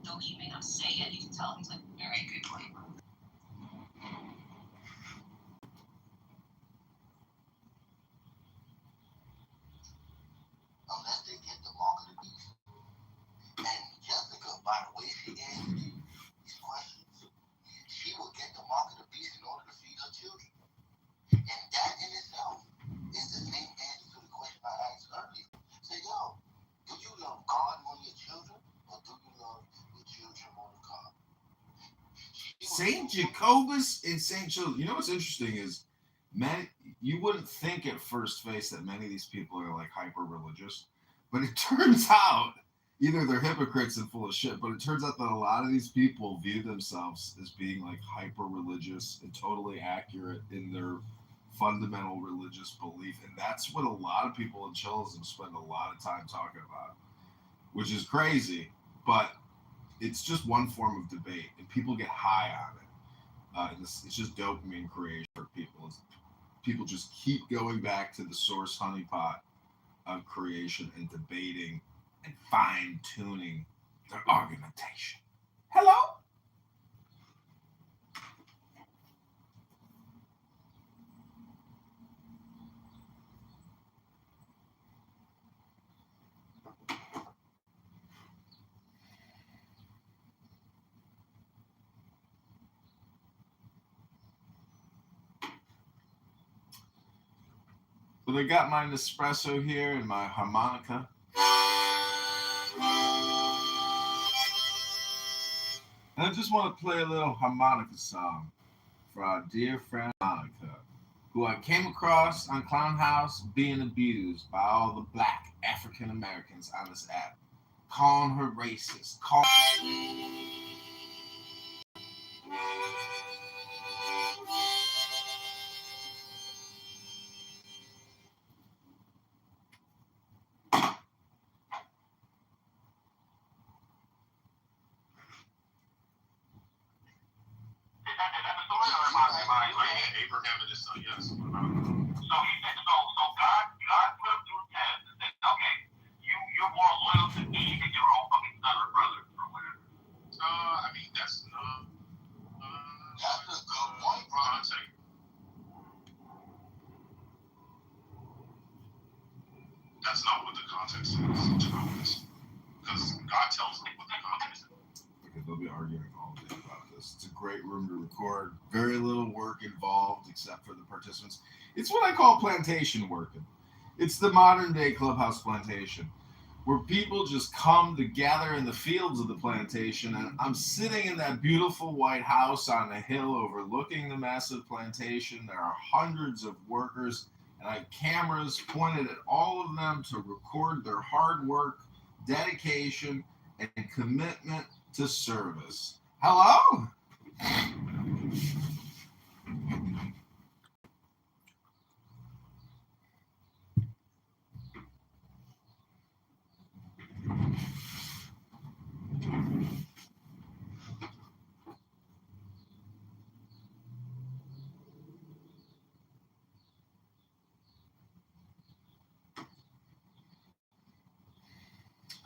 Though he may not say it, you can tell he's like, all right, good point. Unless they get the mark of the beast. And Jessica, by the way she answered these questions, she will get the mark of the beast in order to feed her children. And that in itself is the same answer to the question I asked earlier. Say, yo, do you love God more than your children, or do you love your children more than God? Saint Jacobus and Saint Joseph. You know what's interesting is, many, you wouldn't think at first face that many of these people are like hyper religious, but it turns out either they're hypocrites and full of shit, but it turns out that a lot of these people view themselves as being like hyper religious and totally accurate in their fundamental religious belief, and that's what a lot of people in chillism spend a lot of time talking about, which is crazy, but it's just one form of debate, and people get high on it. It's just dopamine creation for people. People just keep going back to the source honeypot of creation and debating and fine tuning their argumentation. Hello? So they got my Nespresso here and my harmonica. And I just want to play a little harmonica song for our dear friend Monica, who I came across on Clown House being abused by all the black African Americans on this app, calling her racist. Abraham and his son, yes. So he said, so God put him through a test and said, okay, you're more loyal to me than your own fucking son or brother or whatever. I mean, that's a good point, bro. That's not what the context is, because God tells them what the context is. Okay, they'll be arguing all day about this. It's a great room to record. Very little work involved except for the participants. It's what I call plantation working. It's the modern day clubhouse plantation, where people just come to gather in the fields of the plantation. And I'm sitting in that beautiful white house on a hill overlooking the massive plantation. There are hundreds of workers, and I have cameras pointed at all of them to record their hard work, dedication, and commitment to service. Hello?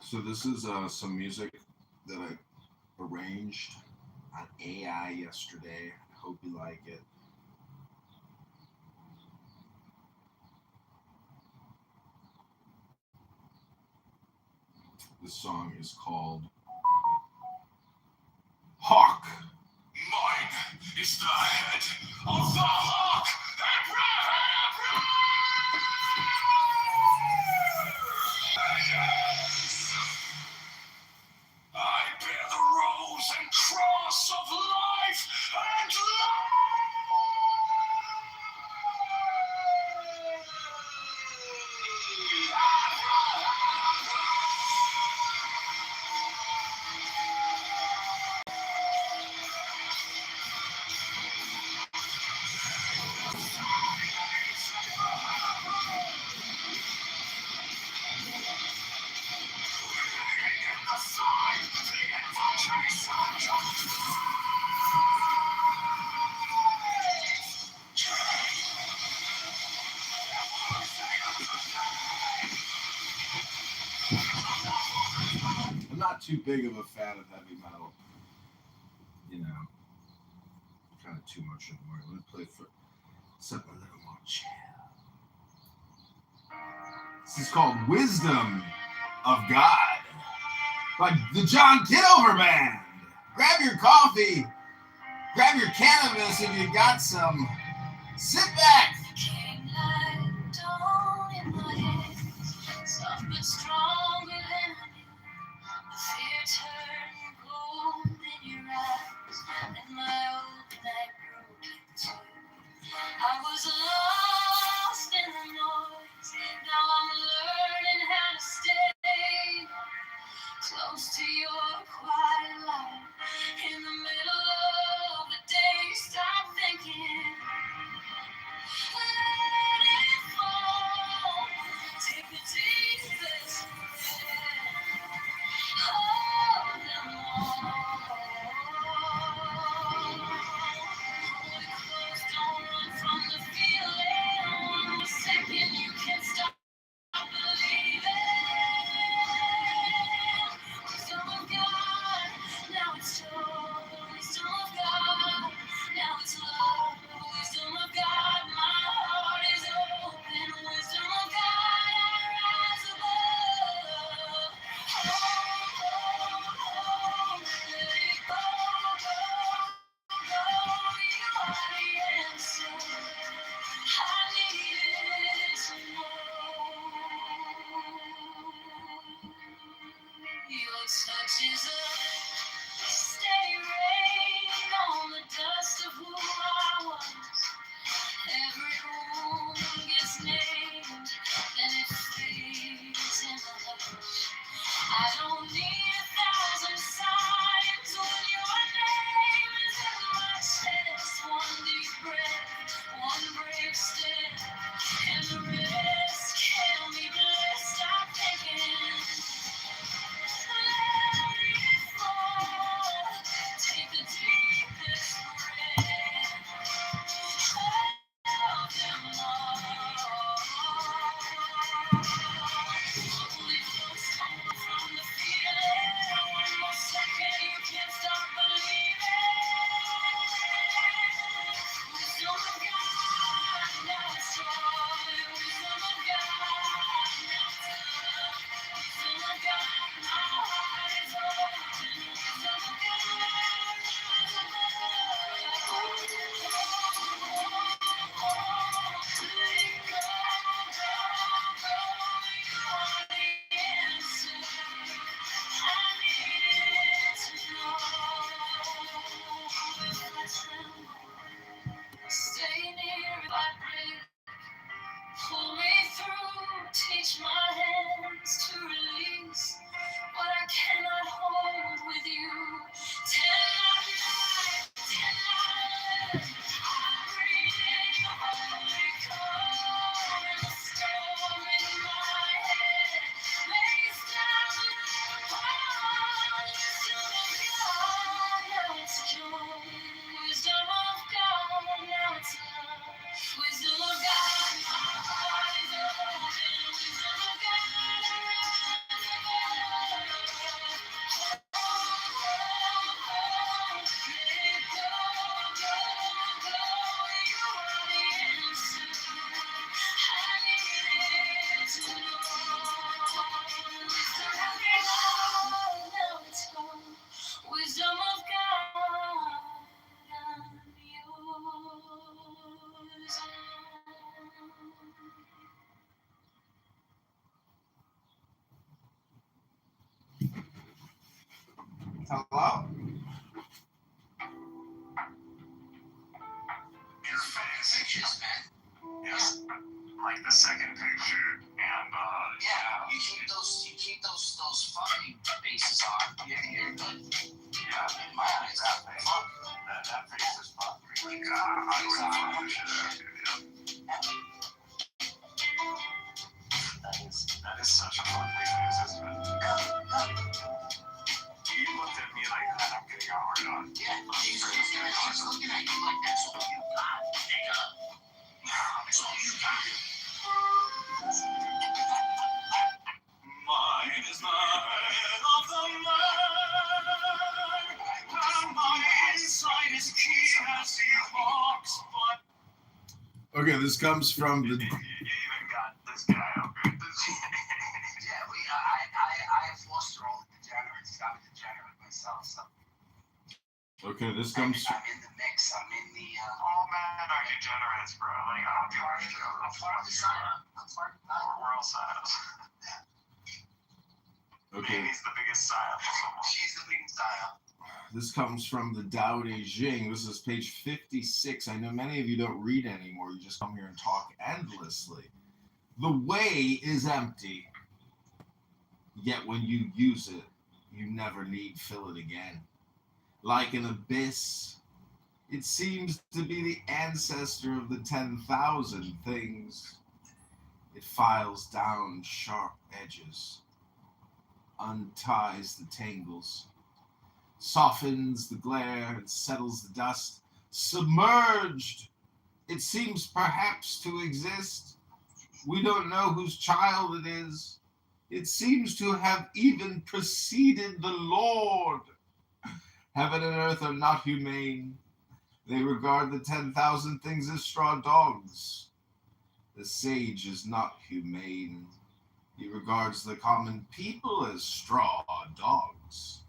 So this is some music that I arranged on AI yesterday. I hope you like it. This song is called Hawk. Mine is the head of the hawk. I bear the rose and cross of life and love. too big of a fan of heavy metal. You know, kind of too much anymore. Let me play for something a little more chill. This is called Wisdom of God by the John Kitover Band. Grab your coffee, grab your cannabis if you got some. Sit back. Came like dawn in my head, soft but stronger than I knew. The fear turned gold in your eyes, and my old night broke in two. I was lost in the noise, now I'm learning how to stay close to your quiet light. In the middle of the day, stop thinking. Let it fall. Take the deepest breath. Hold them all. Hold it close, don't run from the feeling. 1 more second, you can't stop believing. Wisdom of God, now it's joy. Wisdom of God, now it's love. Wisdom of God, my heart is open. Wisdom of God, I rise above. Let it go, go, go. You are the answer. I needed to know. Your touch is a steady rain on the dust of who I was. Every wound gets named, then it fades in the hush. I don't need 1,000 signs when your name is in my chest. One deep breath, one brave step, and the rest can be blessed. Stop thinking. Let it fall. Take the deepest breath. Hold them all. Hold it close, don't run from the feeling. 1 more second, you can't stop believing. Wisdom of God, now it's joy. Wisdom of God, now it's love. Wisdom of God, my heart is open. Wisdom of God, rise above. Let it go, go, go. You are the answer. I needed to know. If I tremble, stay near if I break. Pull me through, teach my hands to release what I cannot hold with you. Tell me, tell me, I breathe in your holy core, and the storm in my head lays down like a pall. Wisdom of God, now it's joy. Wisdom of God, now it's love. Wisdom of God, my heart is open. Wisdom of God, let it go, go, go. You are the answer. I needed to know. Wisdom of God, now it's gone. Wisdom of God, I'm yours. Hello? Your pictures, man. Yes. Like the second picture, and yeah, you keep those funny faces on. You're good. Yeah, in my eyes, that face is fun. Like, I would push it out, dude. That is such a fun face, isn't it? You looked at me like that, I'm getting a hard on. Yeah, she's looking at you like that's all you got, nigga. That's all you got. Mine is the head of the man. Okay, this comes from the. You even got this guy up here. Yeah, I foster all the degenerates. I'm a degenerate myself, so. Okay, this comes. I'm in the mix. I'm in the. All men are degenerates, bro. Like, I don't give a shit. I'm part of the sign. I'm part of the We're all psyops. Okay, Mamie's the biggest psyop. She's the biggest psyop. this comes from the Tao Te Ching. This is page 56. I know many of you don't read anymore. You just come here and talk endlessly. The way is empty, yet when you use it, you never need fill it again. Like an abyss, it seems to be the ancestor of the 10,000 things. It files down sharp edges, unties the tangles, softens the glare and settles the dust. Submerged, it seems perhaps to exist. We don't know whose child it is. It seems to have even preceded the Lord. Heaven and earth are not humane. They regard the 10,000 things as straw dogs. The sage is not humane. He regards the common people as straw dogs.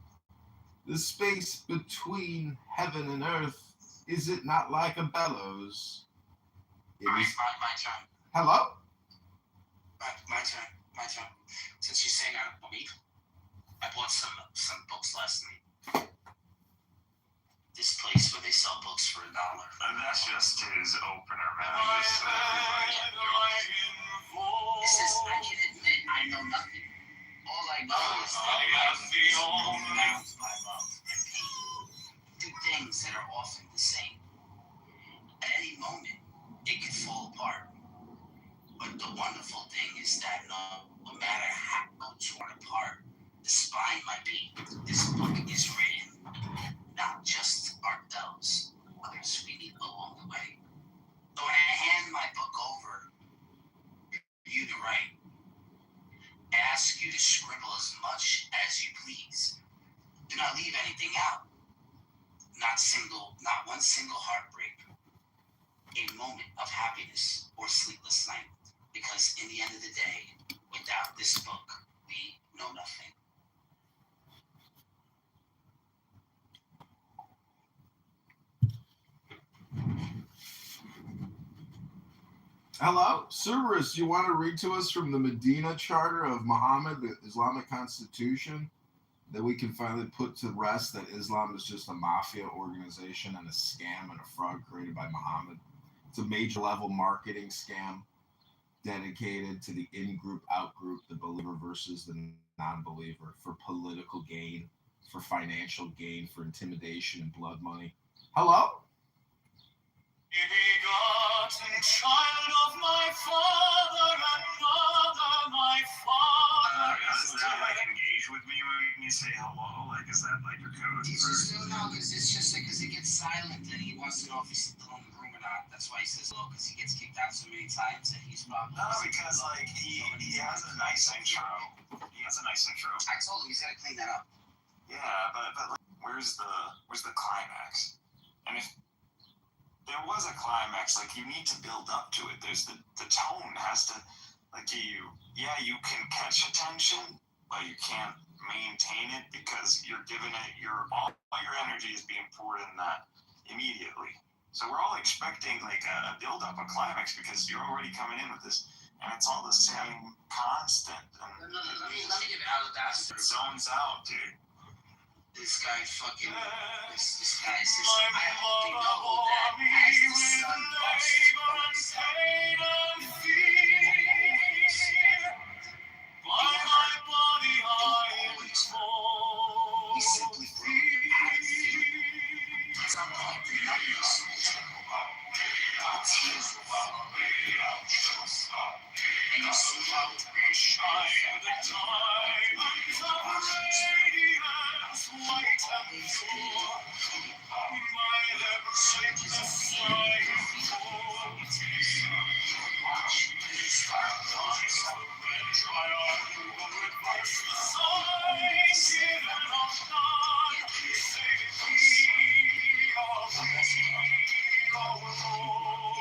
The space between heaven and earth, is it not like a bellows? It is. My turn. Hello? My turn. Since you're saying I don't read, I bought some books last night. This place where they sell books for $1. And that's just his opener, man. It says, I can admit I know nothing. All I know is that life is overwhelmed by love and pain. Two things that are often the same. At any moment, it could fall apart. But the wonderful thing is that no matter how torn apart the spine might be, this book is written. Not just ourselves, others we meet along the way. So when I hand my book over for you to write, I ask you to scribble as much as you please. Do not leave anything out. Not one single heartbreak, a moment of happiness or sleepless night. Because in the end of the day, without this book, we know nothing. Hello? Cerberus, you want to read to us from the Medina Charter of Muhammad, the Islamic Constitution, that we can finally put to rest that Islam is just a mafia organization and a scam and a fraud created by Muhammad? It's a major level marketing scam dedicated to the in-group, out-group, the believer versus the non-believer, for political gain, for financial gain, for intimidation and blood money. Hello? Begotten child of my father and mother, my father is that like engage with me when you say hello? Like, is that like your code? He's just no, because it's just because it gets silent and he wants to know if he's still in the room or not. That's why he says hello, because he gets kicked out so many times that he's probably. No, because like he has a nice intro. He has a nice intro. I told him he's got to clean that up. Yeah, but like, where's the climax? And if there was a climax, like you need to build up to it. There's the tone has to, like you can catch attention, but you can't maintain it because you're giving it all your energy is being poured in that immediately. So we're all expecting like a build up, a climax, because you're already coming in with this, and it's all the same constant. And No, let me get out of that. It zones out, dude. This guy fucking, this guy says, I hope you know that as the sun passes we simply grow out of fear. At some point, the numbness will take over. The tears will fall. And you'll see how it will shine the time of radiance, white and pure. My lips shake the flying forth. Watch this fireworks of red triumph reverse the signs given of God. Say we are free, our Lord.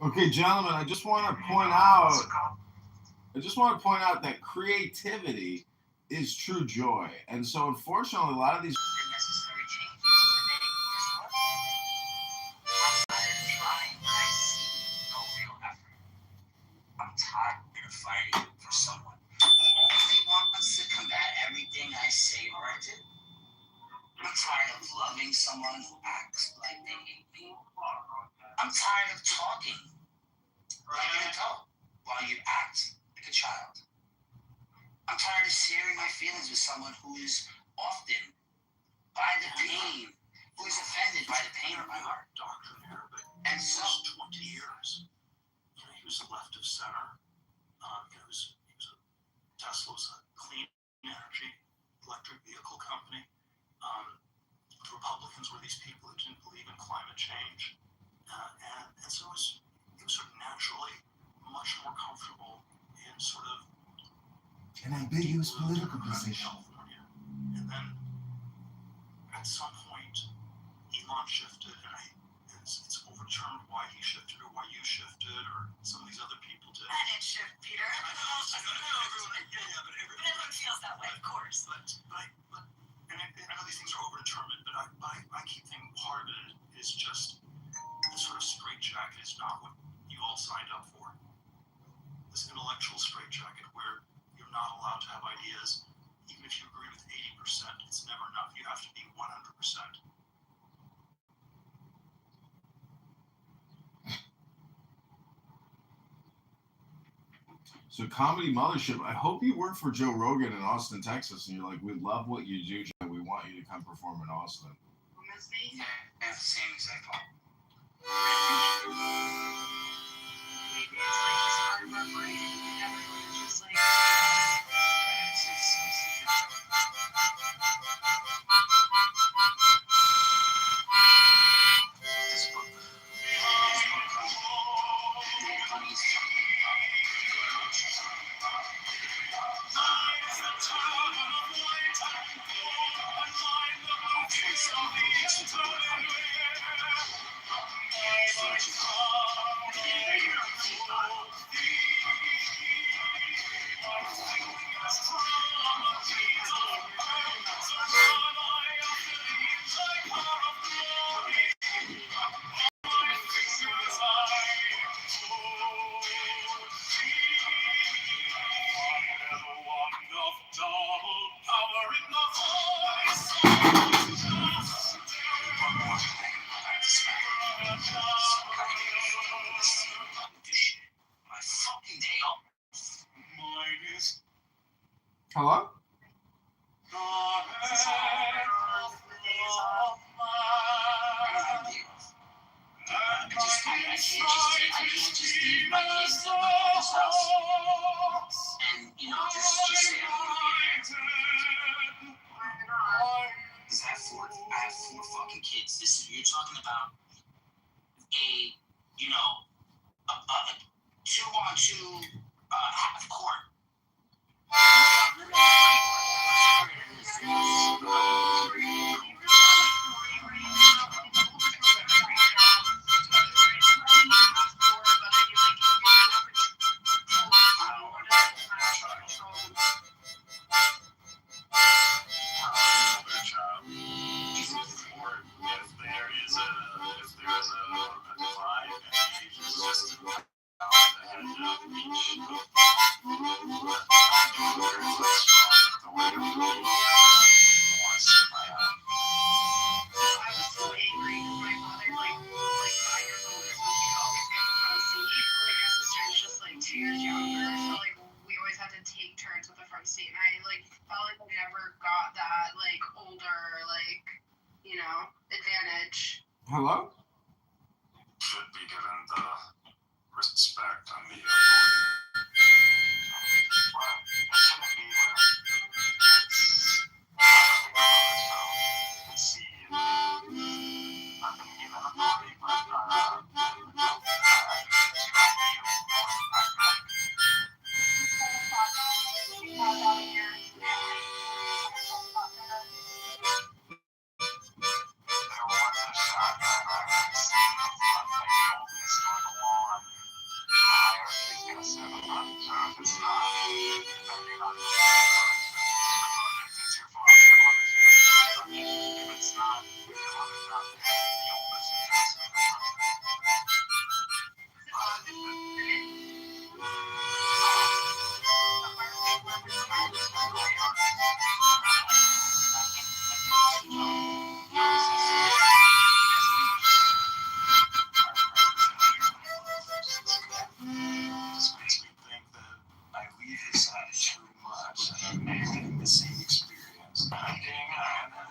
Okay, gentlemen, I just want to point out. I just want to point out that creativity is true joy, and so unfortunately, a lot of these necessary changes to make this work. Outside of trying, I see no real effort. I'm tired of fighting for someone who only wants to combat everything I say or I do. I'm tired of loving someone who acts like they hate me. I'm tired of talking like an adult while you act like a child. I'm tired of sharing my feelings with someone who is often by the pain, who is offended by the pain of my heart. Doctor in Arabic. And so 20 years. He was left of center. Tesla was a clean energy electric vehicle company. The Republicans were these people who didn't believe in climate change. And so he was sort of naturally much more comfortable in sort of an ambiguous political position. California. And then at some point, Elon shifted, and it's overturned why he shifted or why you shifted or some of these other people did. I didn't shift, Peter. I know everyone feels that way, of course. But I know these things are overdetermined, but I keep thinking part of it is just the sort of straitjacket is not what you all signed up for. This intellectual straitjacket where you're not allowed to have ideas. Even if you agree with 80%, it's never enough. You have to be 100%. So, Comedy Mothership, I hope you work for Joe Rogan in Austin, Texas, and you're like, we love what you do, Joe. We want you to come perform in Austin. Yeah, the same exact thought. Hello? I have four fucking kids. You're talking about a 2-on-2 half court. Hello? Should be given the respect on the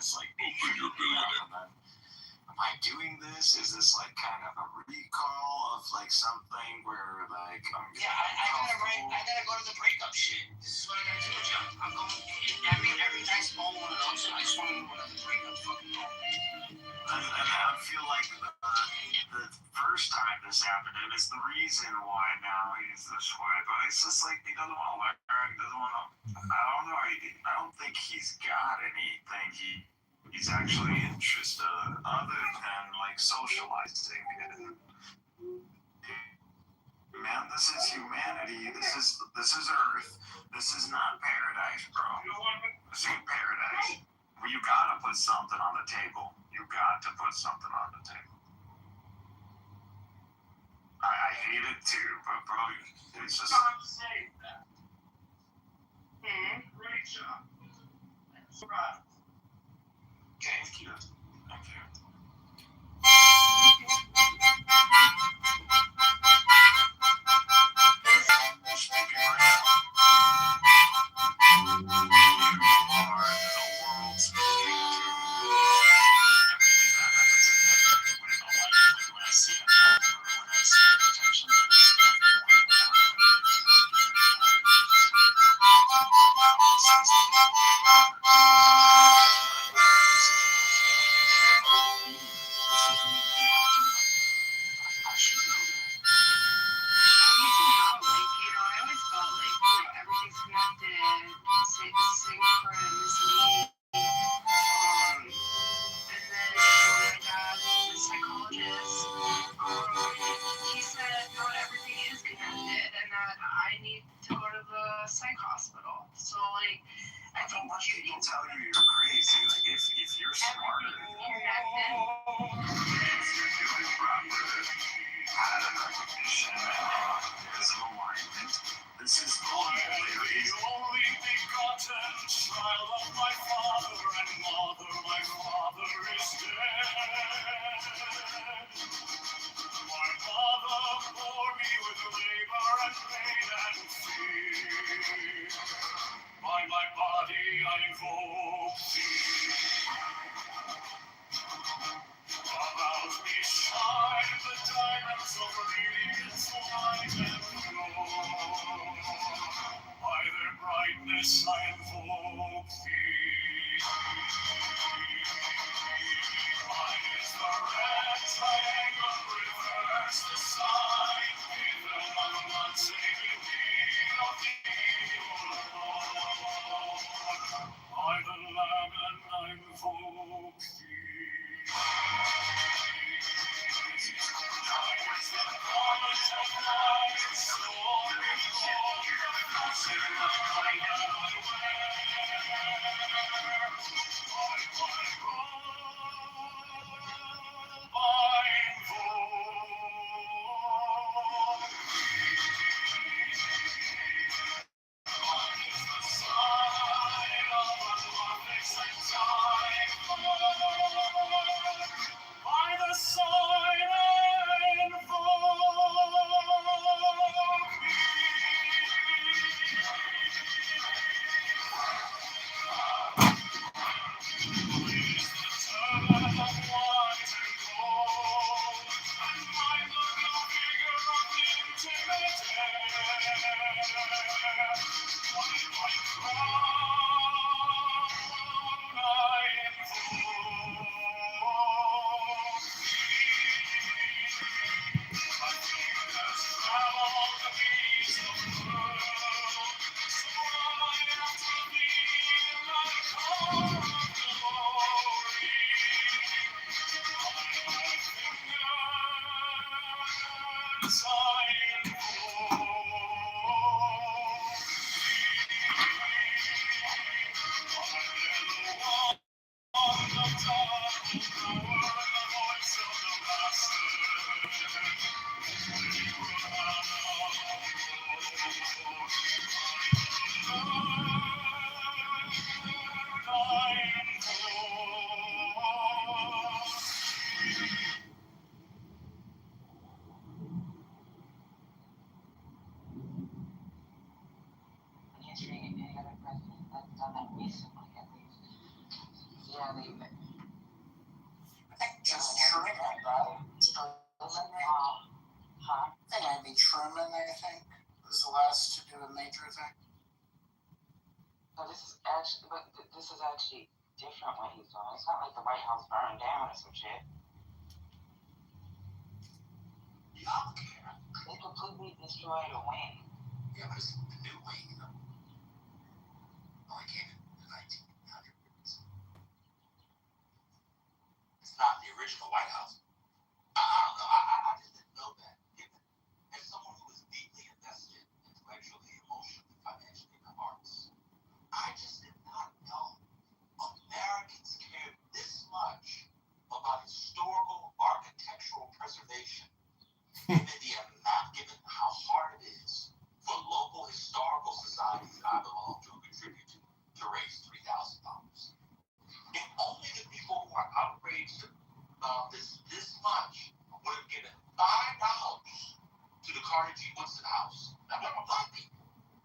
It's like, open your billionaire. Am I doing this? Is this like kind of a recall of like something where like I gotta go to the breakup shit. This is what I gotta do, John. I'm going every nice moment when I just want to go to the breakup fucking moment. And I feel like the first time this happened, and it's the reason why now he's this way. But it's just like he doesn't want to learn. He doesn't want to. I don't know. I don't think he's got anything he's actually interested in other than like socializing. Man, this is humanity. This is Earth. This is not paradise, bro. This ain't paradise. You gotta put something on the table. You got to put something on the table. I hate it too, but bro, it's just. I'm saying that. Great job. Right. Thank you. Thank you. Speaking right now. You are the world's speaking to. Everything that happens in there, when I see a number, when I see a potential, there's nothing more. Yeah, leave it. I think just trimming, right? Huh? I think maybe trimming, I think, was the last to do a major thing. But this is actually different what he's doing. It's not like the White House burned down or some shit. Y'all care. They completely destroyed a wing. Yeah, but it's the new wing, you know. Only came in the 1900s. It's not the original White House. I don't know. I just didn't know that. As someone who is deeply invested intellectually, emotionally, financially in the arts, I just did not know Americans cared this much about historical architectural preservation, given how hard it is for local historical societies that I belong to contribute to raise $3,000. If only the people who are outraged about this much would have given $5 to the Carter G. Woodson House. Now, we're black people.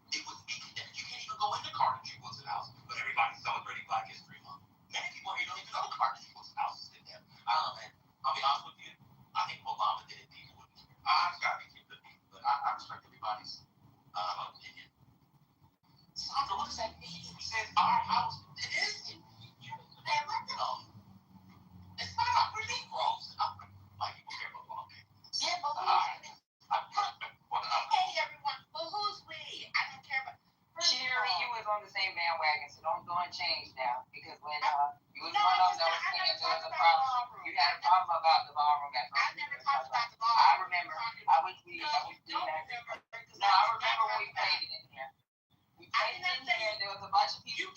You can't even go into Carter G. Woodson House, but everybody's celebrating Black History Month. Many people here don't even know Carter G. Woodson House is in there. I don't know, man. I'll be honest with you. I think if Obama did it, people wouldn't care. I just gotta be kidding, but I respect everybody's opinion. Sandra, what does that mean? He says our house. It is. They elected on. It's not. We're Negroes. Like people care about Obama. Yeah, but hey everyone. Well, who's we? I don't care about. Sherry, you was on the same bandwagon, so don't change now. Because when you was one of those saying there was a problem, you had a problem about the ballroom at first. I never talked about the ball. I remember. I wish we don't remember. No, I remember when we played it in here. We played it in here. There was a bunch of people.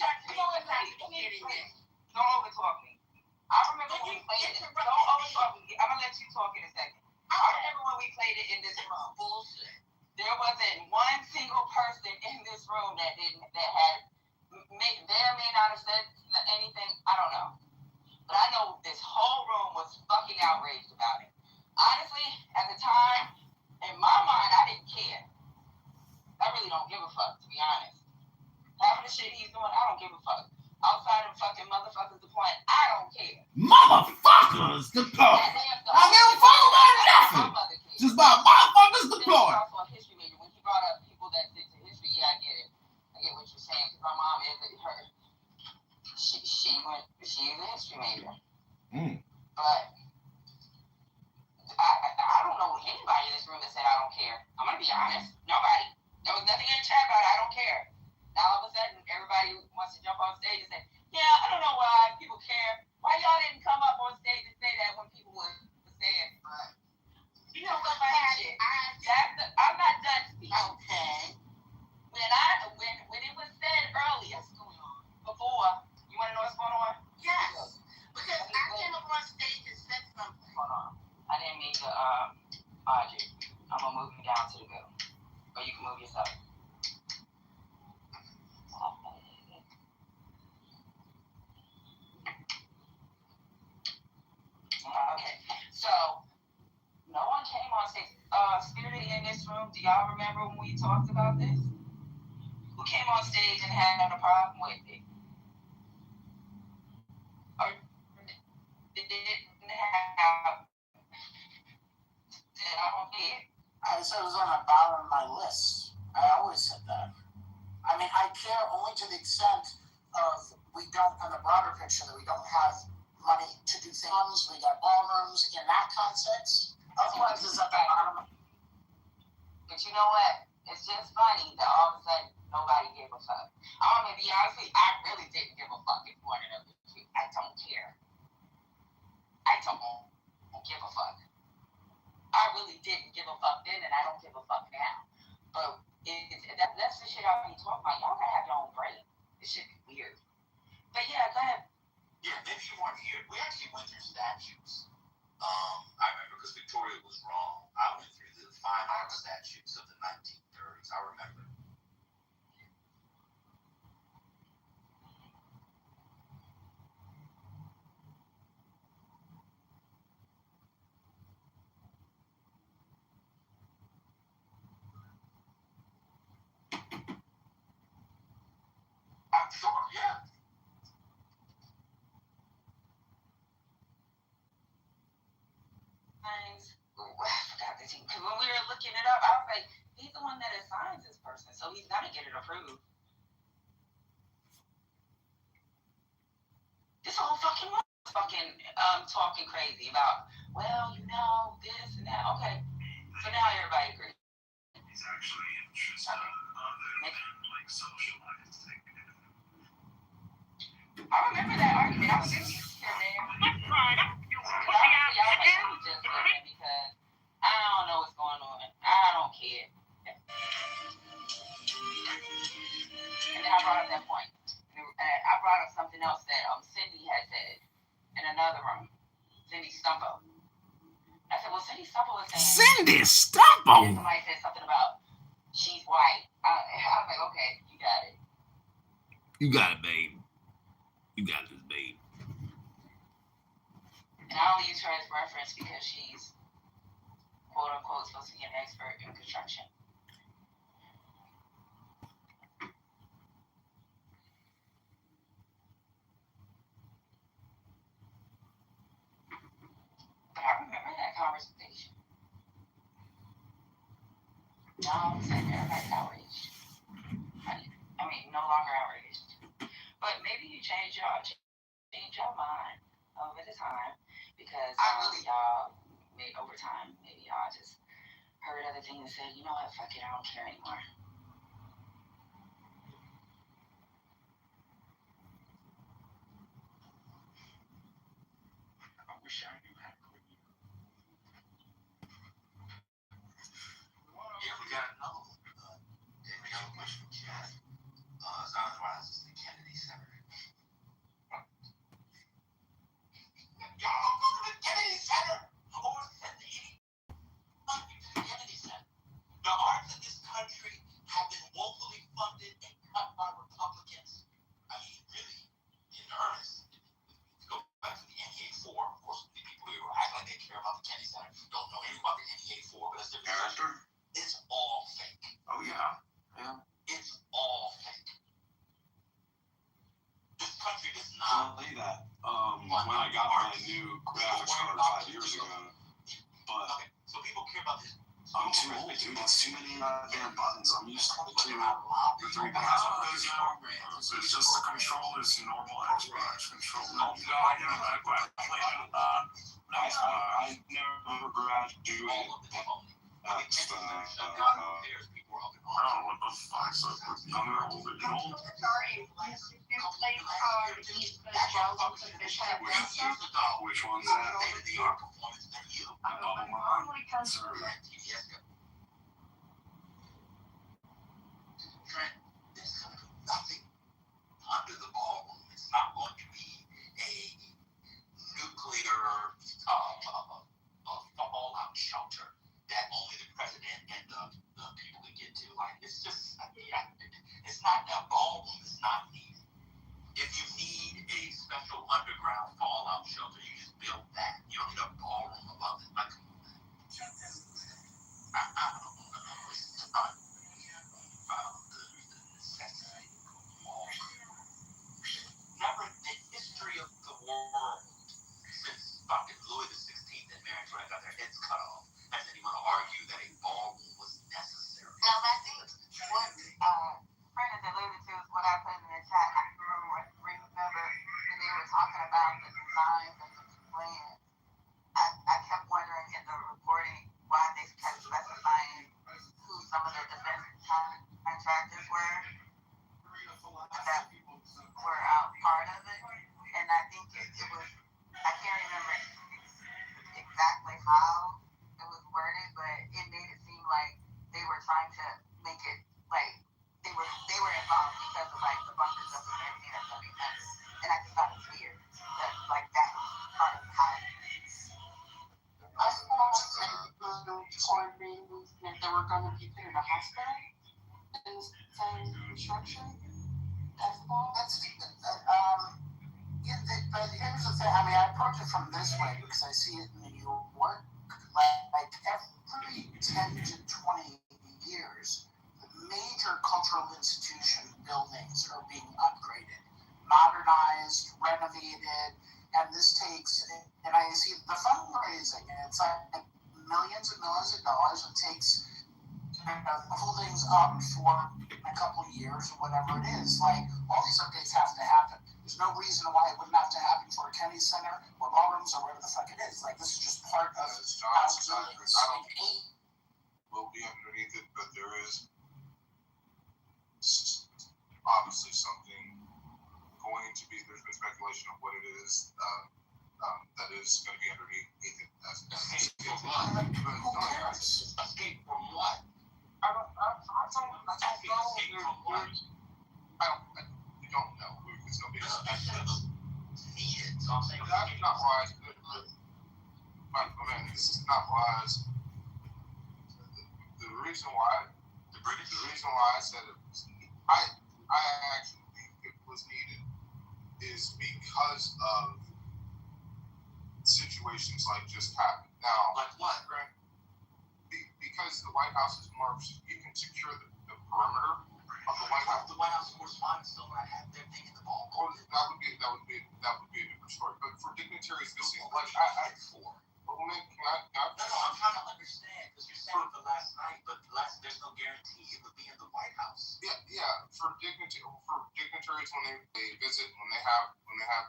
Don't overtalk me. I remember when we played it. Don't overtalk me. I'm gonna let you talk in a second. I remember when we played it in this room. Bullshit. There wasn't one single person in this room that may or may not have said anything. I don't know. But I know this whole room was fucking outraged about it. Honestly, at the time, in my mind, I didn't care. I really don't give a fuck, to be honest. Half of the shit he's doing, I don't give a fuck. Outside of fucking motherfuckers deploying, I don't care. Motherfuckers deployed. I give a fuck about nothing. Just about motherfuckers deployed. Also a history major. When he brought up people that did the history, yeah, I get it. I get what you're saying. Because my mom is she's a history major. But I don't know anybody in this room that said I don't care. I'm gonna be honest. Nobody. There was nothing in the chat about it. I don't care. Now all of a sudden, everybody wants to jump on stage and say, "Yeah, I don't know why people care. Why y'all didn't come up on stage and say that when people were saying?" You know what, shit. I'm not done speaking. Okay. When it was said earlier, before, you want to know what's going on? Yes. Because I came up on stage and said something. Hold on. I didn't mean to argue. I'm gonna move you down to the middle, or you can move yourself. Okay. So no one came on stage. Spirit in this room, do y'all remember when we talked about this? Who came on stage and had a problem with it? Or didn't have? Did I don't care? I said it was on the bottom of my list. I always said that. I mean, I care only to the extent of we don't, on the broader picture, that we don't have money to do things. We got ballrooms in that context. Otherwise, it's at the bottom. But you know what? It's just funny that all of a sudden nobody gave a fuck. I'm gonna be honest with you, I really didn't give a fuck if one of them. I don't care. I don't give a fuck. I really didn't give a fuck then, and I don't give a fuck now. But that's the shit I be talking about. Y'all gotta have your own brain. This shit be weird. But yeah, go ahead. Yeah, maybe you weren't here. We actually went through statutes. I remember because Victoria was wrong. I went through the fine art statutes of the 1930s. I remember. I'm sure, yeah. I forgot the team. Because when we were looking it up, I was like, he's the one that assigns this person, so he's gonna get it approved. This whole fucking talking crazy about, well, this and that. Okay, so now everybody agrees. He's actually interested like socializing. I remember that argument. I was in here, man. Y'all make me just listen because I don't know what's going on. I don't care. And then I brought up that point. I brought up something else that Cindy had said in another room. Cindy Stumpo. I said, well, Cindy Stumpo was saying. Cindy Stumpo. And somebody said something about she's white. I was like, okay, you got it. You got it, babe. You got this, babe. And I only use her as reference because she's quote unquote supposed to be an expert in construction. But I remember that conversation. Now I'm saying everybody's outraged. I mean, no longer outraged. But maybe you change your mind over the time because y'all made over time. Maybe y'all just heard other things and said, you know what, fuck it, I don't care anymore. I wish I knew how to quit you. Yeah, we got another one. Another question from chat. Sunrise, the Kennedy Center. Y'all go to the Kennedy Center or send money to the Kennedy Center. The arts in this country have been woefully funded and cut by Republicans. I mean, really, in earnest. Go back to the NEA 4. Of course, the people who act like they care about the Kennedy Center don't know anything about the NEA 4, but it's their character. It's all fake. Oh yeah. Yeah. It's all fake. This country is not. I'll tell you that. When I got my new graphics card 5 years ago, but Okay, so people care about this. I'm too old, dude. It's too many damn buttons. I'm used to the 3 buttons. It's just the controllers, normal Xbox controller. No, I never graduated. I never graduated. That's I don't know what the fuck's up with me. I'm old and old. Which one's that? Trent, there's going to be nothing under the ballroom. It's not going to be a nuclear fallout shelter that only the president and the people can get to. Like, it's just, it's not that ballroom. It's not needed. If you need a special underground fallout shelter, you just build that. You don't need a ballroom above it. Like, I don't know. It's not the necessity of walls. Never in the history of the world since fucking Louis XVI and Mary Antoinette got their heads cut off has anyone argue that a ballroom was necessary. Now, I think what Brandon alluded to is what I put in the chat. I remember when they were talking about the designs and the plans. I kept wondering in the reporting why they kept specifying who some of the defense contractors were that were part of it. And I think it was, I can't remember exactly how it was worded, but it made it seem like they were trying to make it like they were involved because of like the bunkers up and everything that's going to be done. And I just thought it was weird that like that was part of how. I saw coordinating that they were going to be put in a hospital in the same structure as well. But here's the thing. I mean, I approach it from this way because I see it in New York. Like every 10 to 20 years, the major cultural institution buildings are being upgraded, modernized, renovated, and this takes. And I see the fundraising, and it's like millions and millions of dollars. It takes pull things up for a couple of years or whatever it is. Like, all these updates have to happen. There's no reason why it wouldn't have to happen for a Kennedy Center or ballrooms or whatever the fuck it is. Like, this is just part of I will be underneath it, but there is obviously something going to be. There's been speculation of what it is that is going to be underneath it. Escape from what? Who cares? Escape from what? I don't know because nobody expects needed. So I'm saying that's not wise. This is not wise. The reason why I said it was needed, I actually think it was needed is because of situations like just happened. Now, like what, right? Because the White House is more, you can secure the perimeter of the White House. The White House correspondents still not have their thing in the ball. Well, that would be a different story. But for dignitaries, this is like I'm trying to understand because you're saying for last night, but there's no guarantee it would be in the White House. Yeah. For dignitaries when they visit, when they have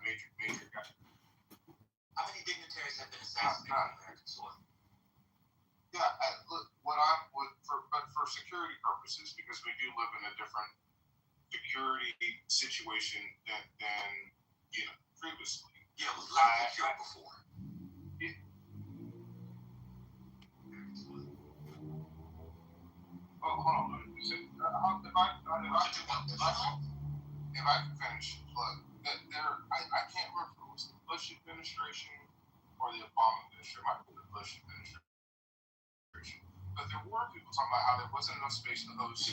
major guys. How many dignitaries have been assassinated on American soil? Yeah, but for security purposes, because we do live in a different security situation than previously. Yeah, it was less secure before. Yeah. Oh, hold on. If I can finish, look, I can't remember if it was the Bush administration or the Obama administration. It might be the Bush administration. But there were people talking about how there wasn't enough space to host.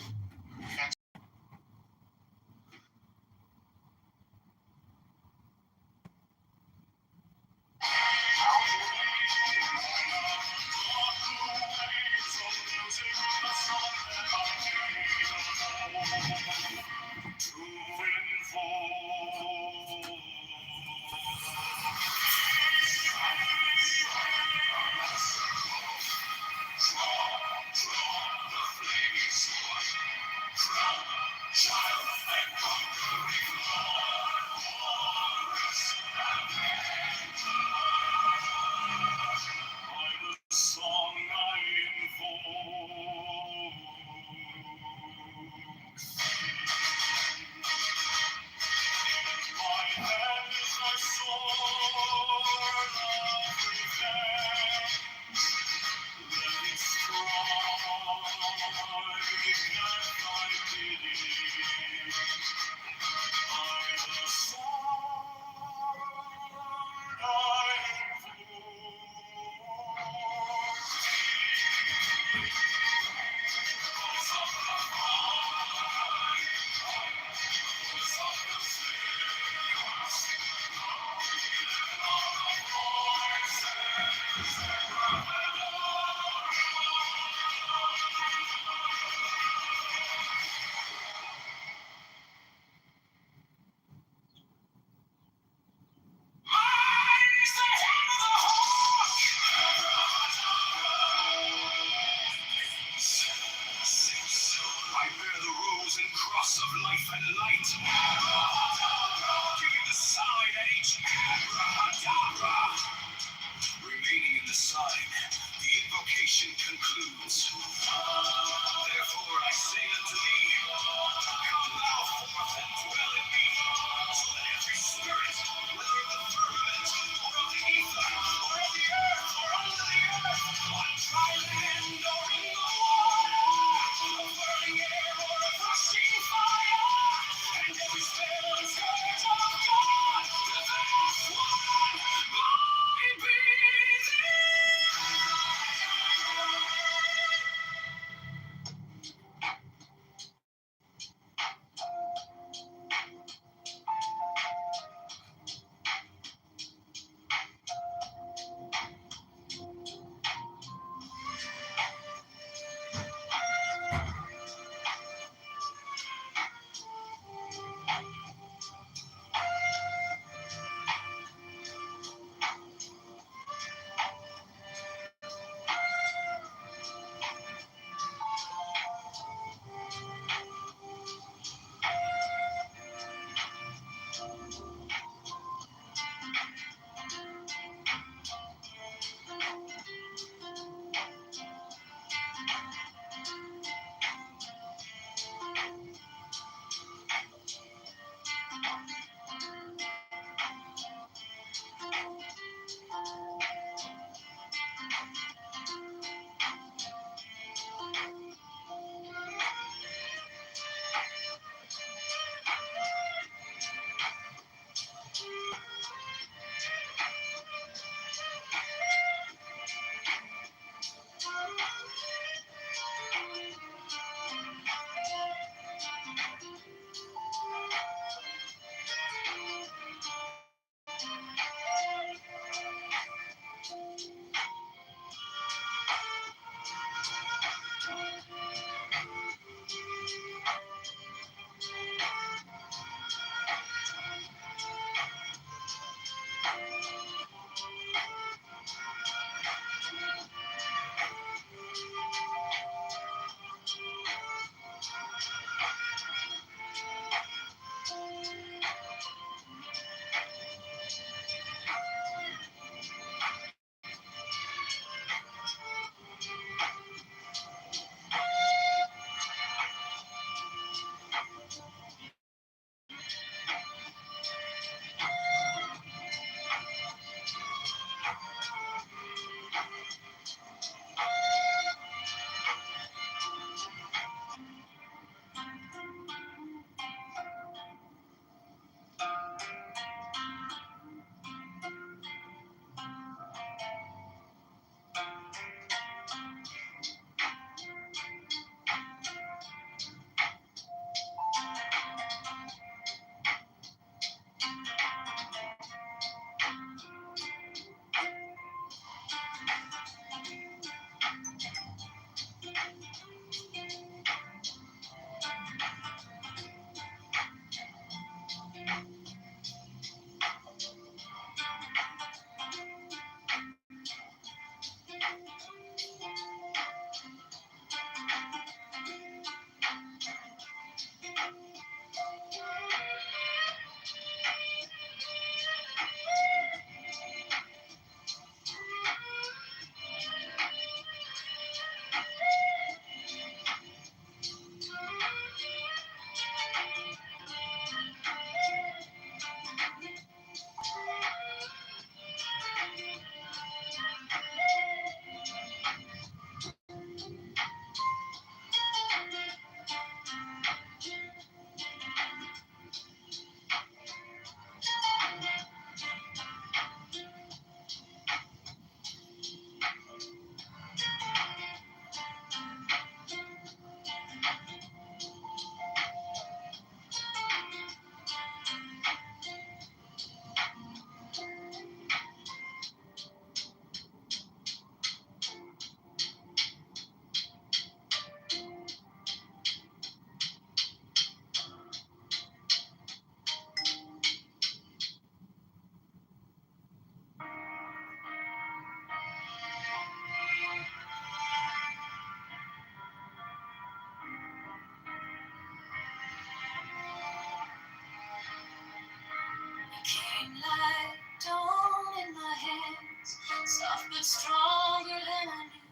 Came like dawn in my hands, soft but stronger than I knew.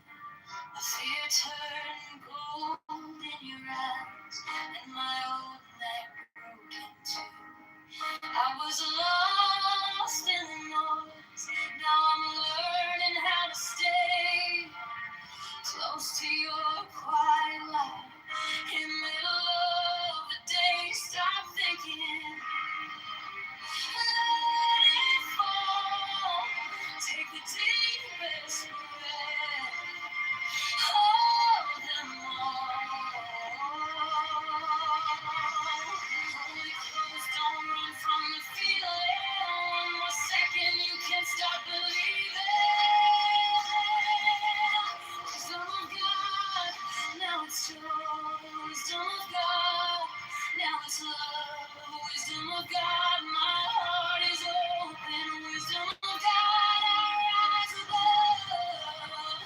My fear turned gold in your eyes, and my old night broke in two. I was lost in the noise, now I'm learning how to stay close to your quiet light. In the middle of the day, stop thinking. Let it fall. Take the deepest breath. Hold them all. Hold it close, don't run from the feeling. One more second, you can't stop believing. Wisdom of God, now it's joy. Wisdom of God, now it's love. Wisdom of God, my heart is open. Wisdom of God, I rise above.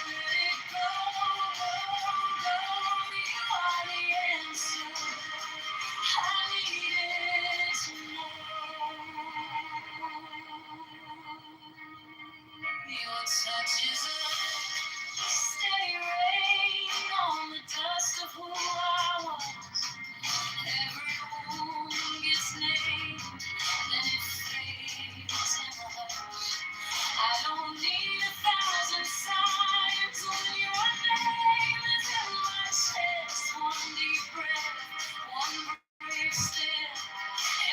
Let it go, go, go. You are the answer. I need it tonight. Your touch is a steady rain on the dust of who I was. Every wound gets named, then it fades in the hush. I don't need 1,000 signs when your name is in my chest. One deep breath, one brave step,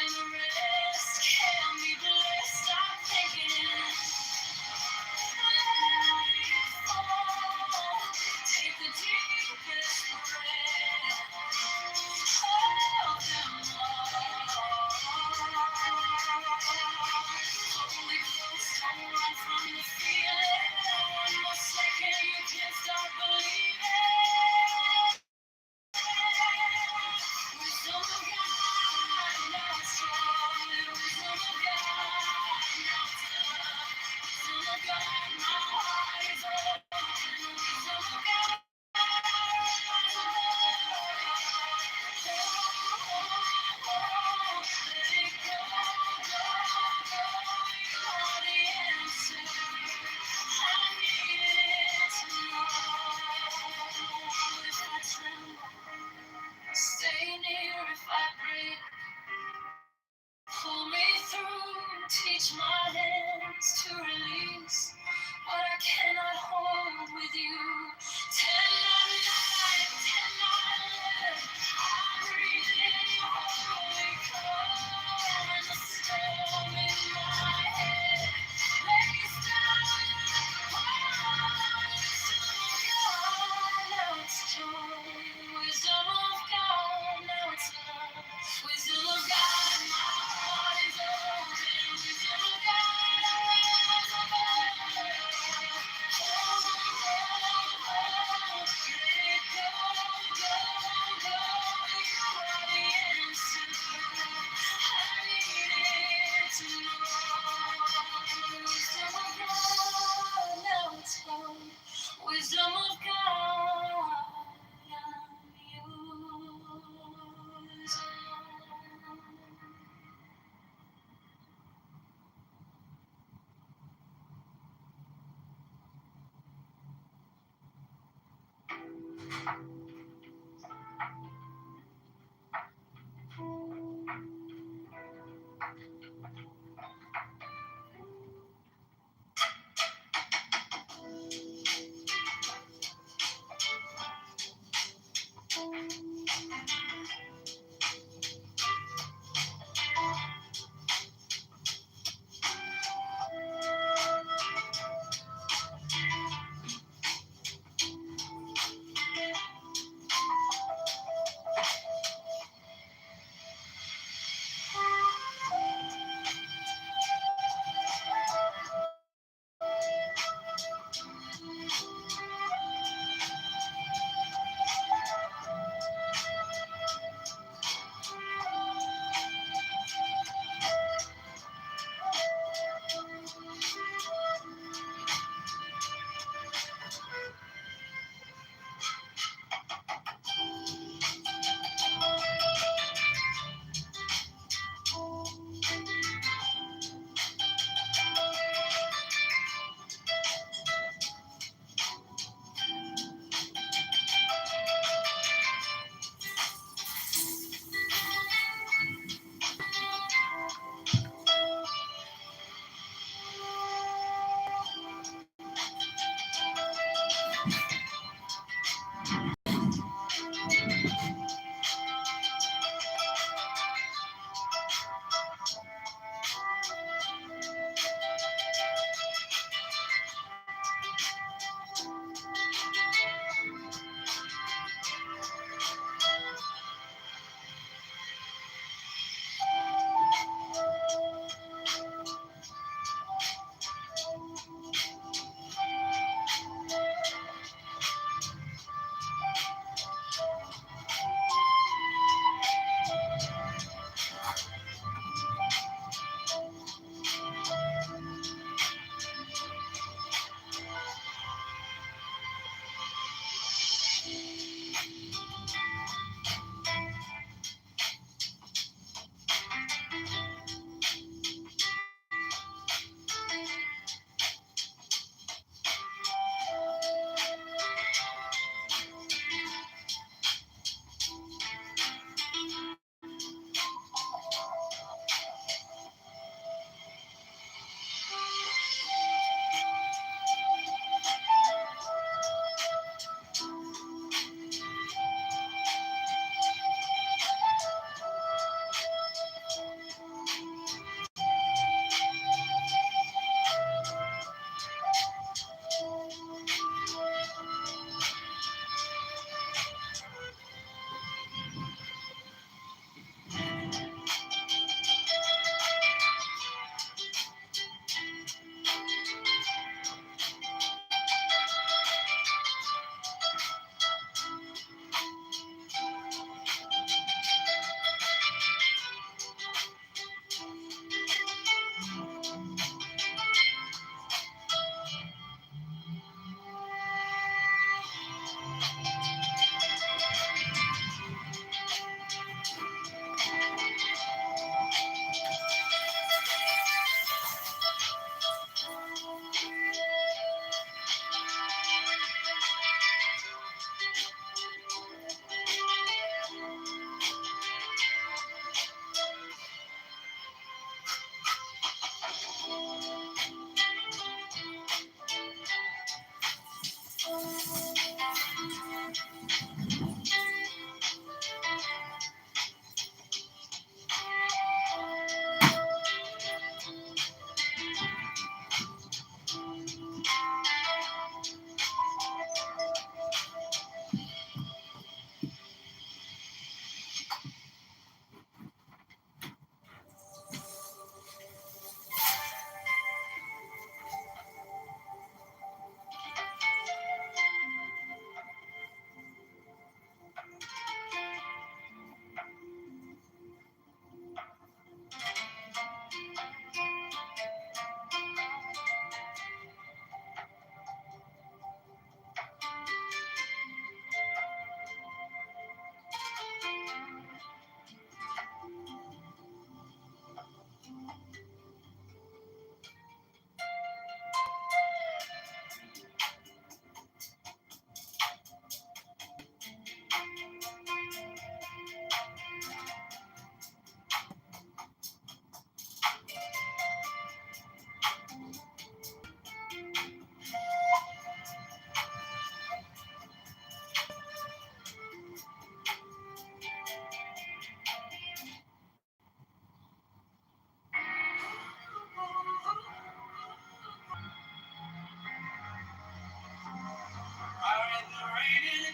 and the rest can be blessed. I'm thinking. teach my hands to release what I cannot hold with you. Cannot life, cannot live. I breathe in your holy cold and the storm in my head lays down like now it's joy, wisdom of God, now it's love, wisdom of God, my heart is open, wisdom of God, I rise above, hold, let it go, go, go, you are the answer, I need it to know, wisdom of God, now it's home. Wisdom of God, I'm yours.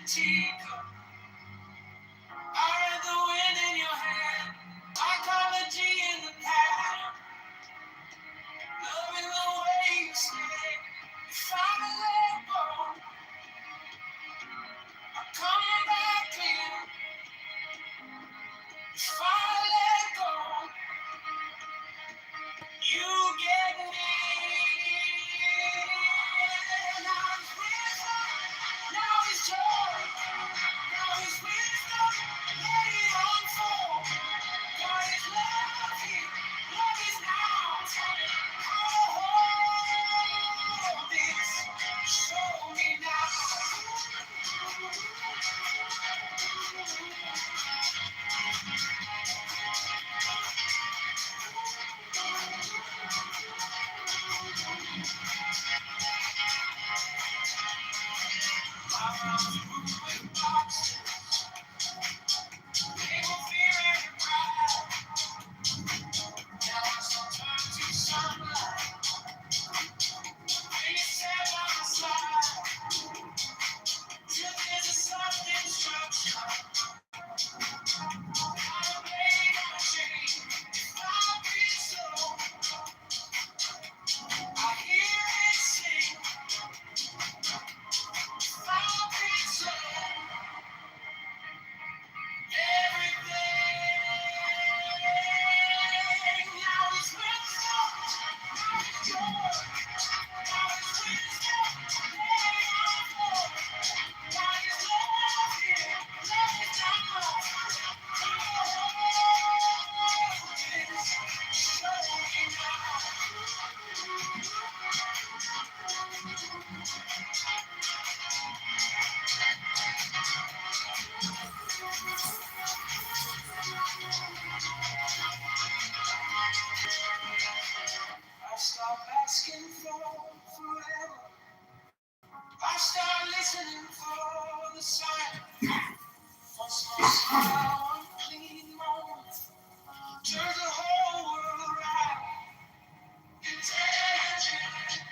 teacup. I read the wind in your hand. Psychology in the pattern. Loving the way you stay. You finally let go. I come back in. You finally let go. You get me. Now it's wisdom. Now it's joy. Now it's wisdom. Let it unfold. God is love here. Love is now. Oh, this. Show me now. I stop asking for forever. I start listening for the sign. One small smile, one clean moment. Turns the whole world around. Intelligent.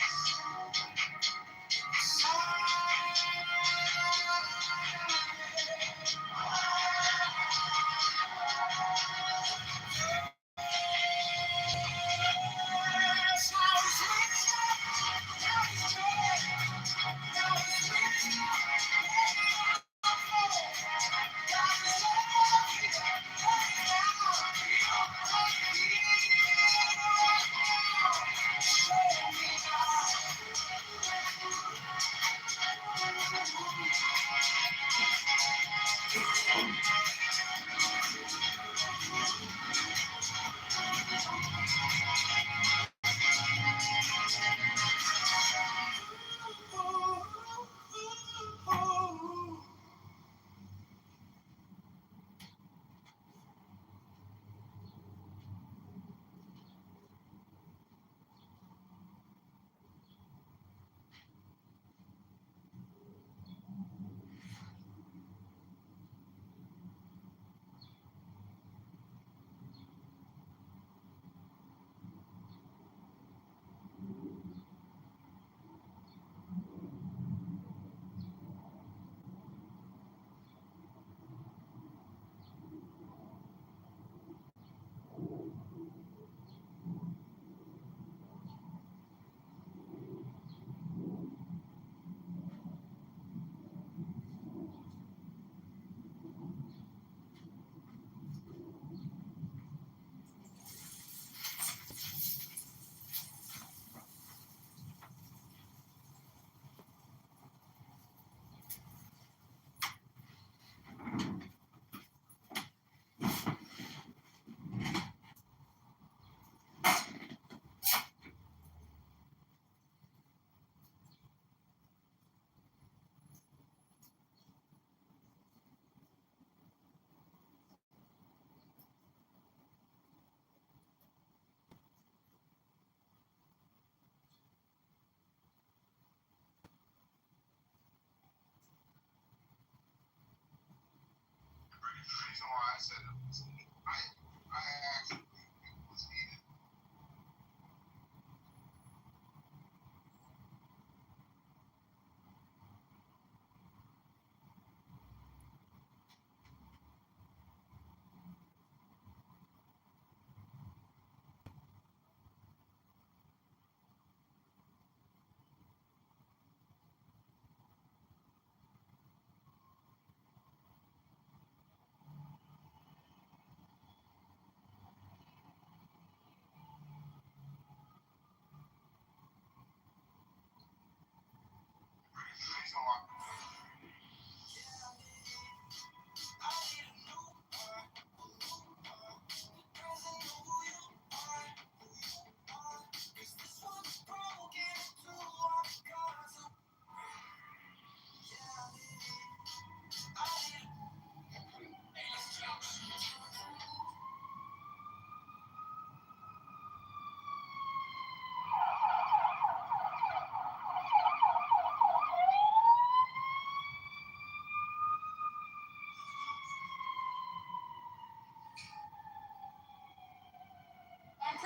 The reason why I said it was I actually think it was needed.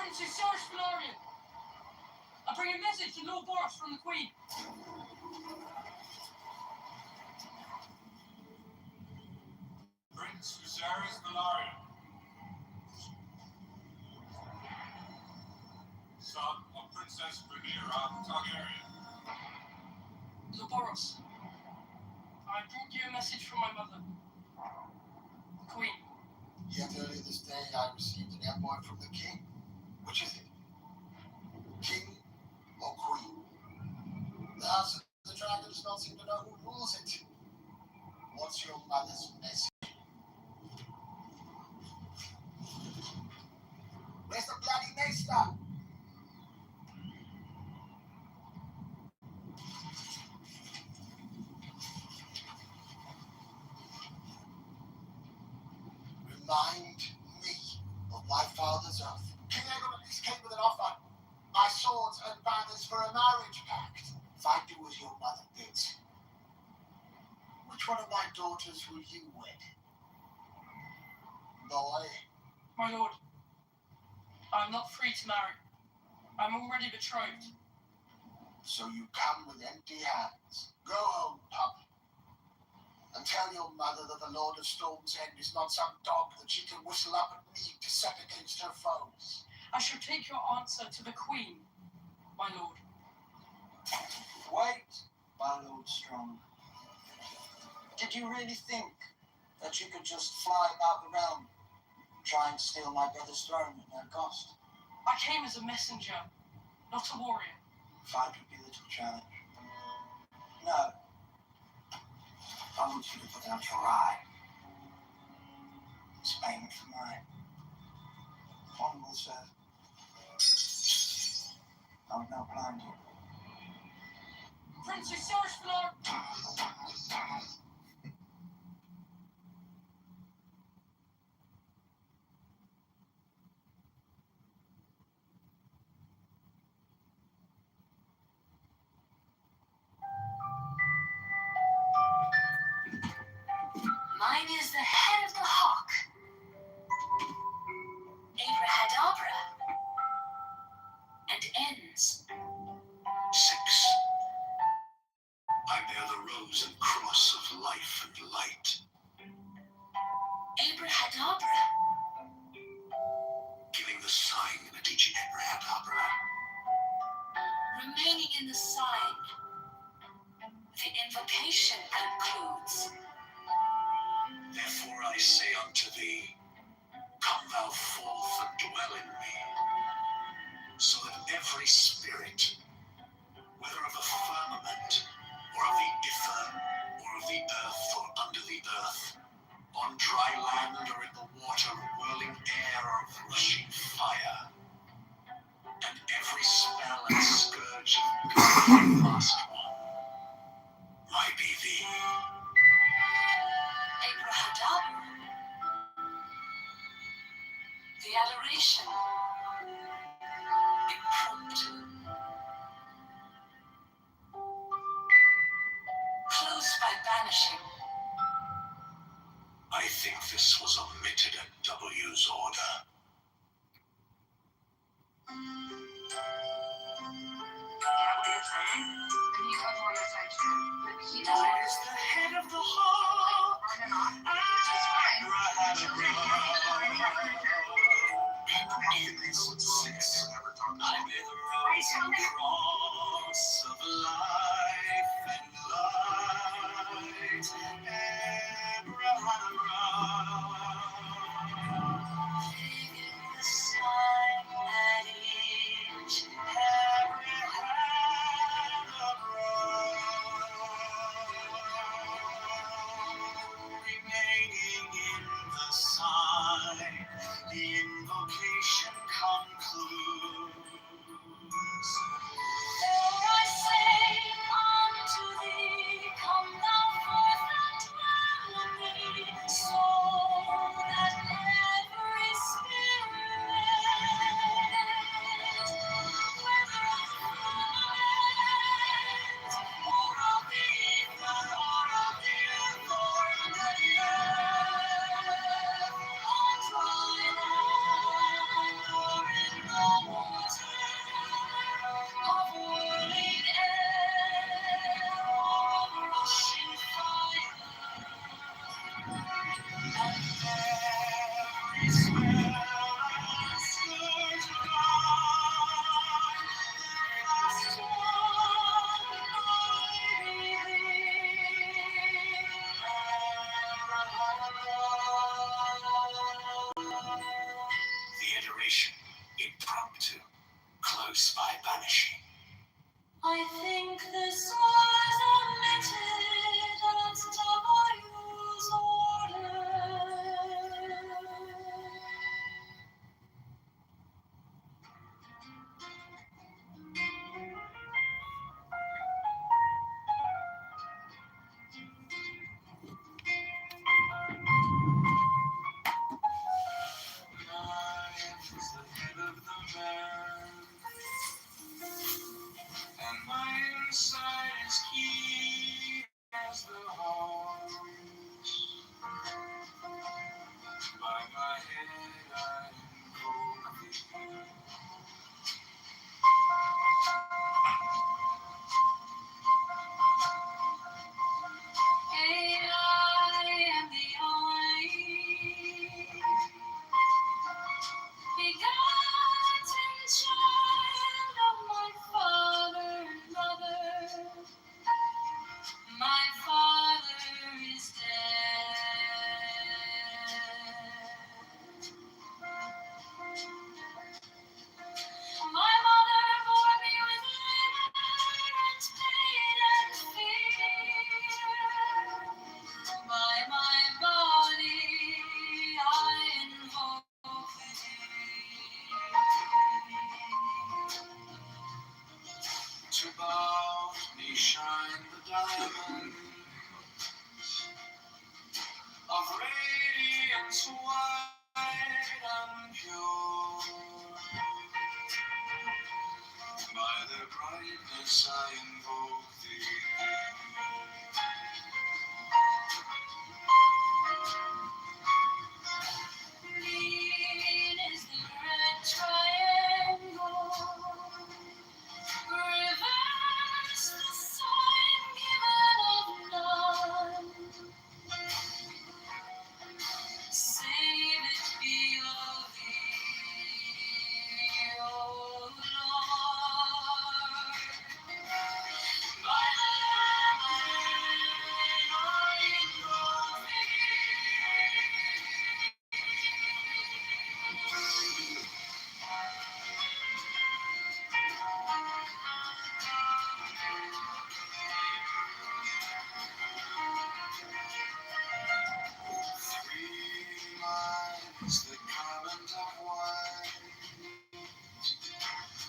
Princess Source Valorian. I bring a message to Lord Boris from the Queen. Prince Viserys Valorian, son of Princess Rhaenyra Targaryen. Lord Boris, I brought you a message from my mother, the Queen. Yet earlier this day I received an envoy from the king. Which is it? King or queen? The House of the Dragon does not seem to know who rules it. What's your mother's message? Where's the bloody maester? Remind me of my father's oath. King Aegon came with an offer. My swords and banners for a marriage pact. If I do as your mother bids, which one of my daughters will you wed? Boy, My lord, I'm not free to marry. I'm already betrothed. so you come with empty hands. Go home, pup. And tell your mother that the Lord of Storm's End is not some dog that she can whistle up at need to set against her foes. I shall take your answer to the Queen, my lord. Wait, my Lord Strong. Did you really think that you could just fly about the realm, trying to steal my brother's throne at no cost? I came as a messenger, not a warrior. Fight would be little challenge. No. I want you to put out your eye. It's payment for mine. Honorable sir. I would not blind you. Princess Source Valorian. Mine is the head of the hawk. Abrahadabra. And ends. 6. I bear the rose and cross of life and light, Abrahadabra. giving the sign at each Abrahadabra. Remaining in the sign. The invocation concludes. Therefore I say unto thee, come thou forth and dwell in me, so that every spirit, whether of the firmament, or of the ether, or of the earth, or under the earth, on dry land or in the water, whirling air of rushing fire, and every spell and scourge of God last one, might be thee. Abrahadabra. The adoration. Impromptu. Close by banishing. I think this was omitted at W's order. There's the head of the hawk. Ends 6. I bear the rose and cross of life and light. Taking the sign at each Remaining in the sign, the invocation concludes. close by banishing. I think this was omitted at W's order. Mine is the head of the man, and my inside is keen as the heart. By my head I invoke thee. I am the only begotten child of my father and mother. My father is dead. My mother bore me with labor and pain and fear. By my body I invoke thee. To about me shine the diamond of radiance white and pure. By their brightness I invoke thee. Green is the red triangle. Reverse the sign given of none. Save it below thee, O Lord. By the Lamb I invoke Three lines that garment of white,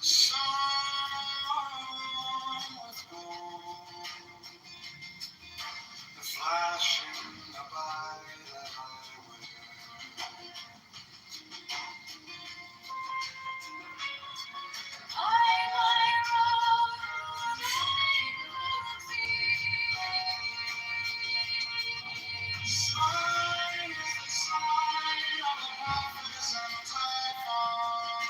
sewn with gold, the flashing abide that I wear. I my road invoke Sign is the sign of the prophets and typhon.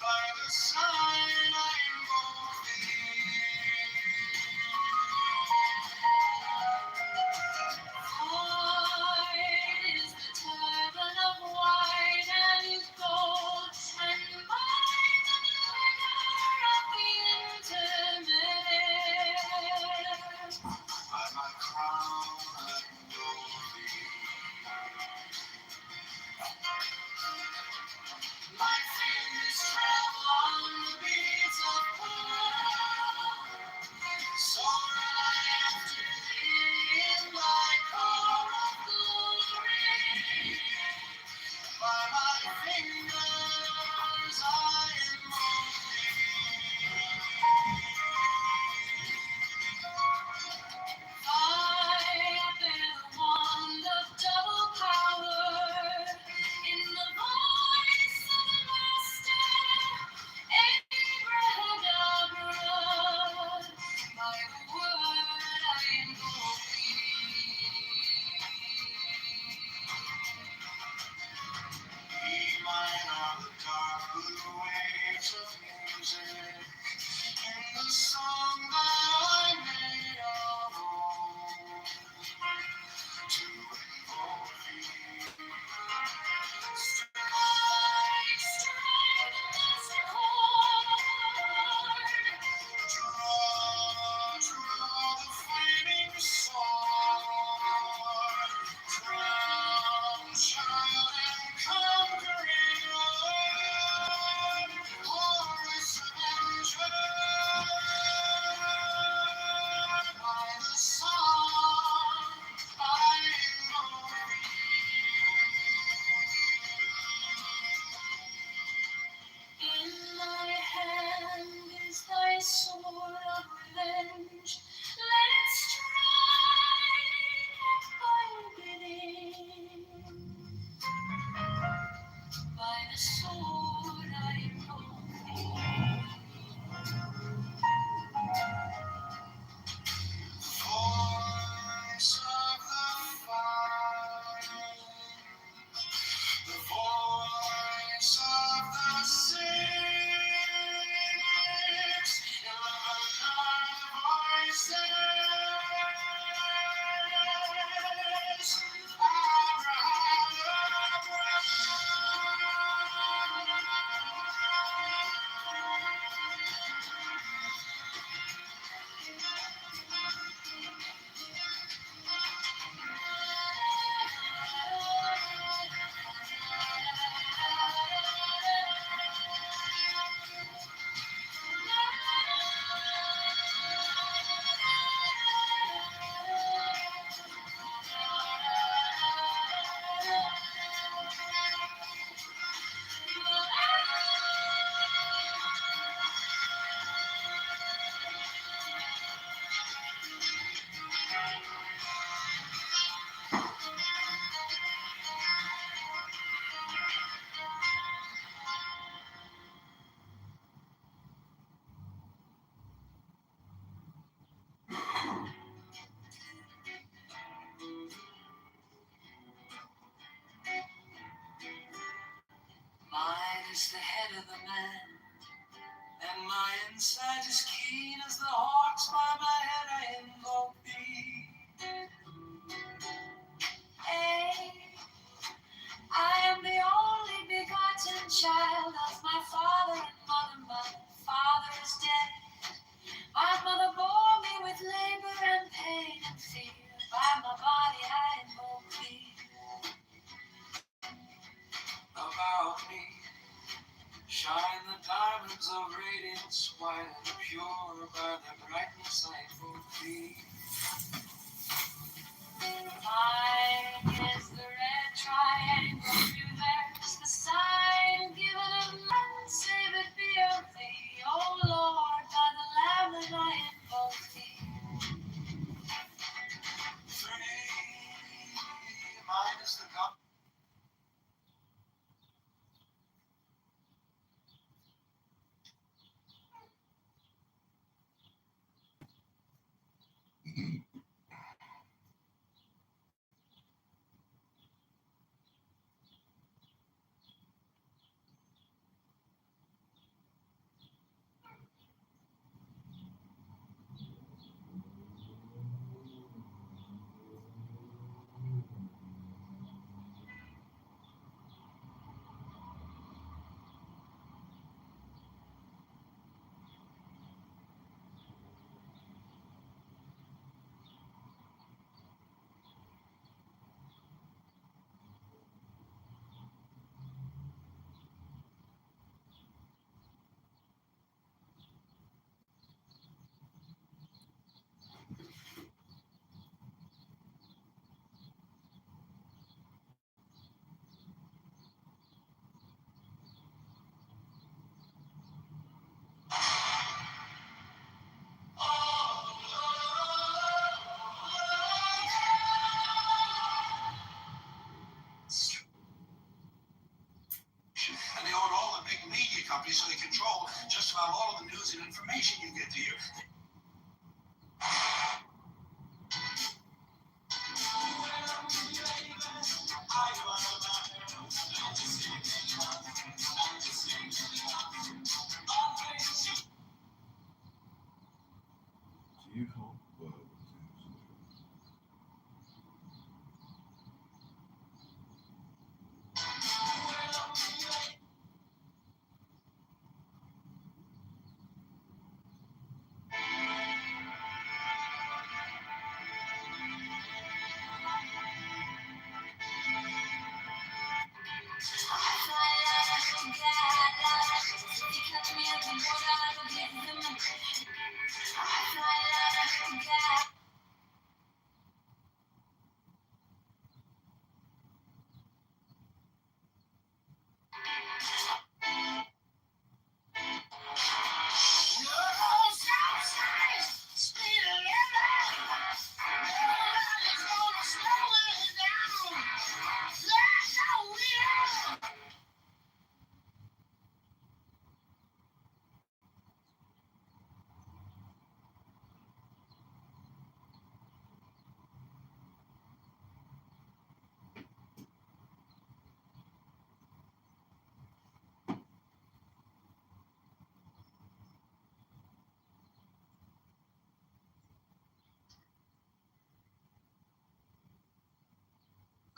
By the sign I invoke Mine is the turban of white and gold, and mine the figure of the intermediate. by my crown and glory. My fingers travel on the beads of pearl, so that I after thee in thy car of glory. By my fingers I invoke I bear the wand of double power in the voice of the Master, Abrahadabra. By the word I invoke thee. Mine are the dark blue waves of music in the song that I made of old. To invoke thee. Strike, strike the master chord. Draw the flaming sword. Crown, child, and conquering Lord. inside as keen as the hawks by my head I invoke thee. Hey, I am the only begotten child of my father and mother. My father is dead. My mother bore me with labor and pain and fear. By my body I invoke thee. About me shine the diamonds of radiance, white and pure. By their brightness I invoke thee. Mine is the red triangle, reverse the sign, given of man, save it be of thee, O Lord, by the Lamb that I invoke thee. Mine is the God. And they own all the big media companies, so they control just about all of the news and information you get to hear. Do you help?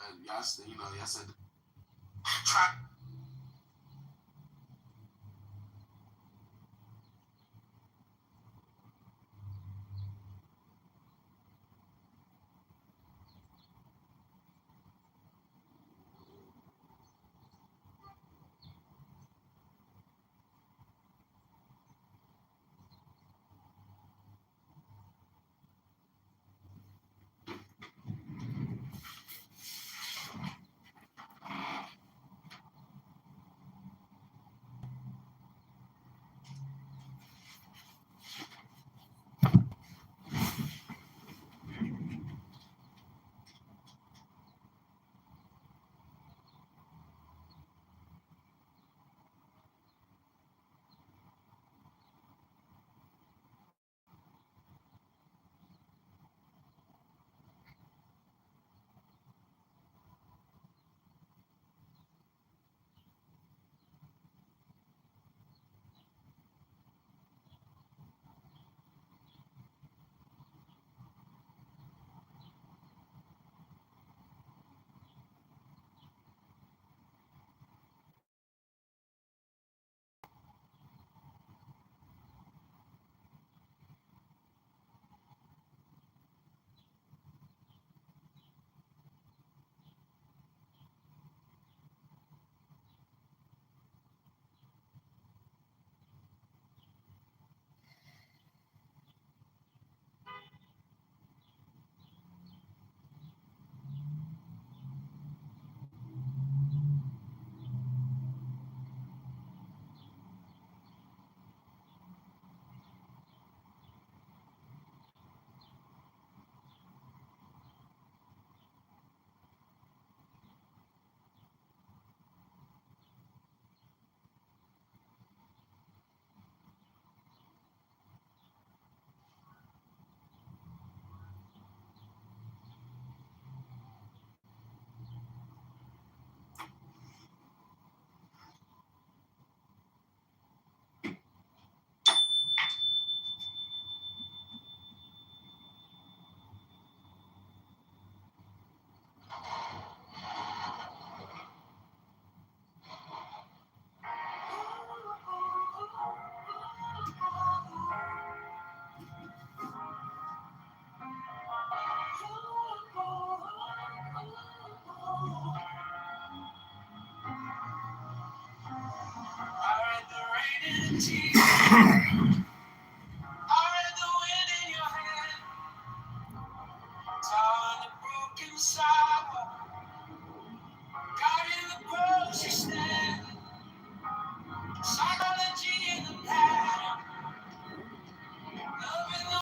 And y'all, y'all said, try. teeth. I read the wind in your hand, torn the broken sidewalk.